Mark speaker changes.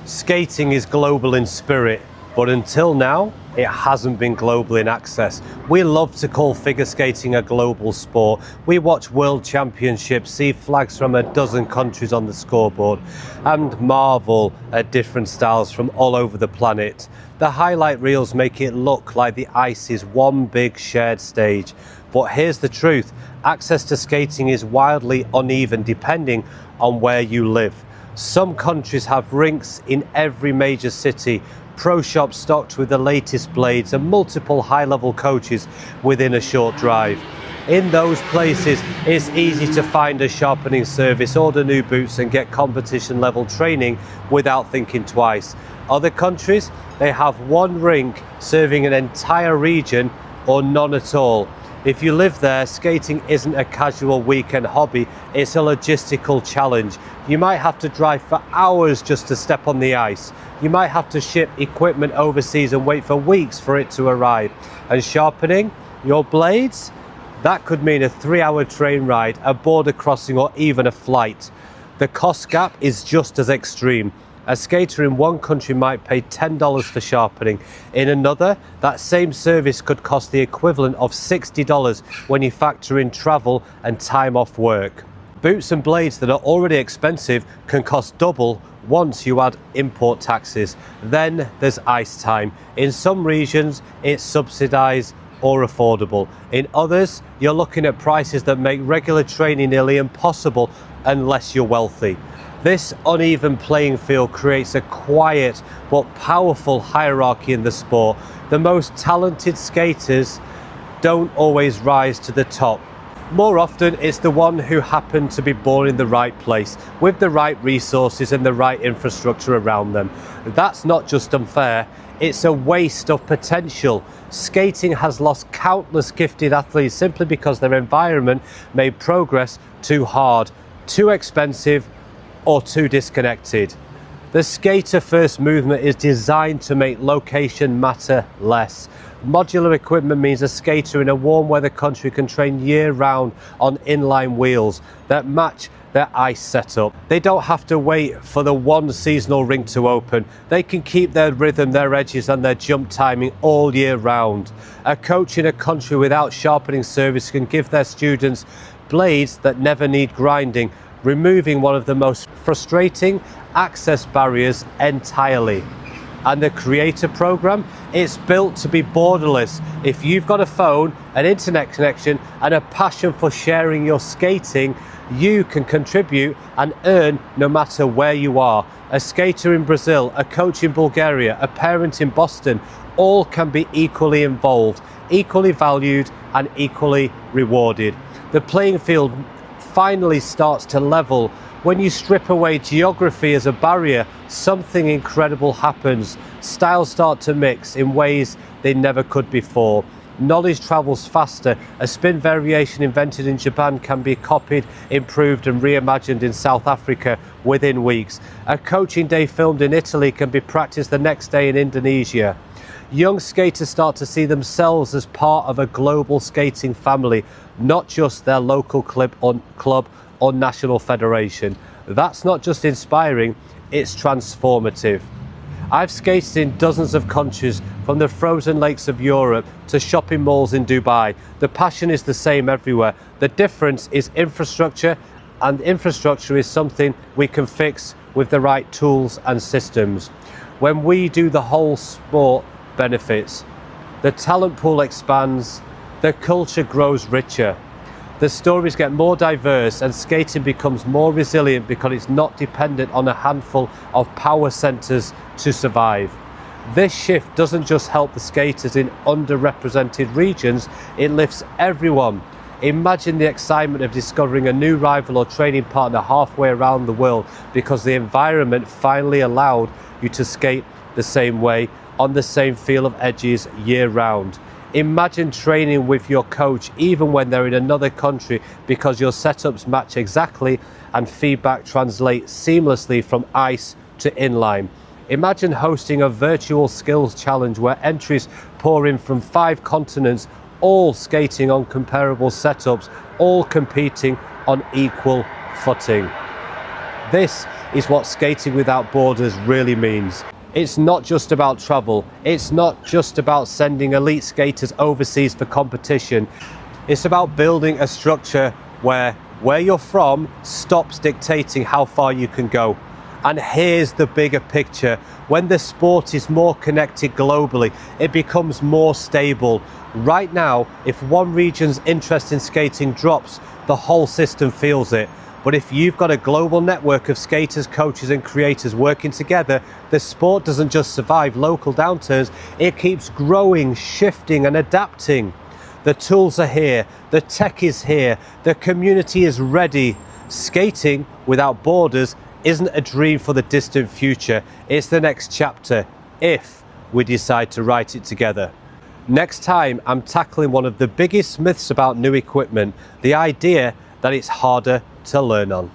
Speaker 1: Skating is global in spirit, but until now, it hasn't been global in access. We love to call figure skating a global sport. We watch world championships, see flags from a dozen countries on the scoreboard, and marvel at different styles from all over the planet. The highlight reels make it look like the ice is one big shared stage. But here's the truth, access to skating is wildly uneven depending on where you live. Some countries have rinks in every major city, pro shops stocked with the latest blades and multiple high-level coaches within a short drive. In those places, it's easy to find a sharpening service, order new boots and get competition-level training without thinking twice. Other countries, they have one rink serving an entire region or none at all. If you live there, skating isn't a casual weekend hobby, it's a logistical challenge. You might have to drive for hours just to step on the ice. You might have to ship equipment overseas and wait for weeks for it to arrive. And sharpening your blades? That could mean a 3-hour train ride, a border crossing, or even a flight. The cost gap is just as extreme. A skater in one country might pay $10 for sharpening. In another, that same service could cost the equivalent of $60 when you factor in travel and time off work. Boots and blades that are already expensive can cost double once you add import taxes. Then there's ice time. In some regions, it's subsidized or affordable. In others, you're looking at prices that make regular training nearly impossible unless you're wealthy. This uneven playing field creates a quiet but powerful hierarchy in the sport. The most talented skaters don't always rise to the top. More often, it's the one who happened to be born in the right place, with the right resources and the right infrastructure around them. That's not just unfair, it's a waste of potential. Skating has lost countless gifted athletes simply because their environment made progress too hard, too expensive, or too disconnected. The skater first movement is designed to make location matter less. Modular equipment means a skater in a warm weather country can train year round on inline wheels that match their ice setup. They don't have to wait for the one seasonal rink to open. They can keep their rhythm, their edges and their jump timing all year round. A coach in a country without sharpening service can give their students blades that never need grinding, removing one of the most frustrating access barriers entirely. And the Creator program, it's built to be borderless. If you've got a phone, an internet connection, and a passion for sharing your skating, you can contribute and earn no matter where you are. A skater in Brazil, a coach in Bulgaria, a parent in Boston, all can be equally involved, equally valued, and equally rewarded. The playing field finally starts to level. When you strip away geography as a barrier, something incredible happens. Styles start to mix in ways they never could before. Knowledge travels faster. A spin variation invented in Japan can be copied, improved and reimagined in South Africa within weeks. A coaching day filmed in Italy can be practiced the next day in Indonesia. Young skaters start to see themselves as part of a global skating family, not just their local club or national federation. That's not just inspiring, it's transformative. I've skated in dozens of countries, from the frozen lakes of Europe to shopping malls in Dubai. The passion is the same everywhere. The difference is infrastructure, and infrastructure is something we can fix with the right tools and systems. When we do, the whole sport benefits. The talent pool expands, the culture grows richer. The stories get more diverse and skating becomes more resilient because it's not dependent on a handful of power centers to survive. This shift doesn't just help the skaters in underrepresented regions, it lifts everyone. Imagine the excitement of discovering a new rival or training partner halfway around the world because the environment finally allowed you to skate the same way, on the same field of edges year round. Imagine training with your coach even when they're in another country because your setups match exactly and feedback translates seamlessly from ice to inline. Imagine hosting a virtual skills challenge where entries pour in from 5 continents, all skating on comparable setups, all competing on equal footing. This is what skating without borders really means. It's not just about travel. It's not just about sending elite skaters overseas for competition. It's about building a structure where you're from stops dictating how far you can go. And here's the bigger picture. When the sport is more connected globally, it becomes more stable. Right now, if one region's interest in skating drops, the whole system feels it. But if you've got a global network of skaters, coaches and creators working together, the sport doesn't just survive local downturns, it keeps growing, shifting and adapting. The tools are here, the tech is here, the community is ready. Skating without borders isn't a dream for the distant future, it's the next chapter, if we decide to write it together. Next time, I'm tackling one of the biggest myths about new equipment, the idea that it's harder to learn on.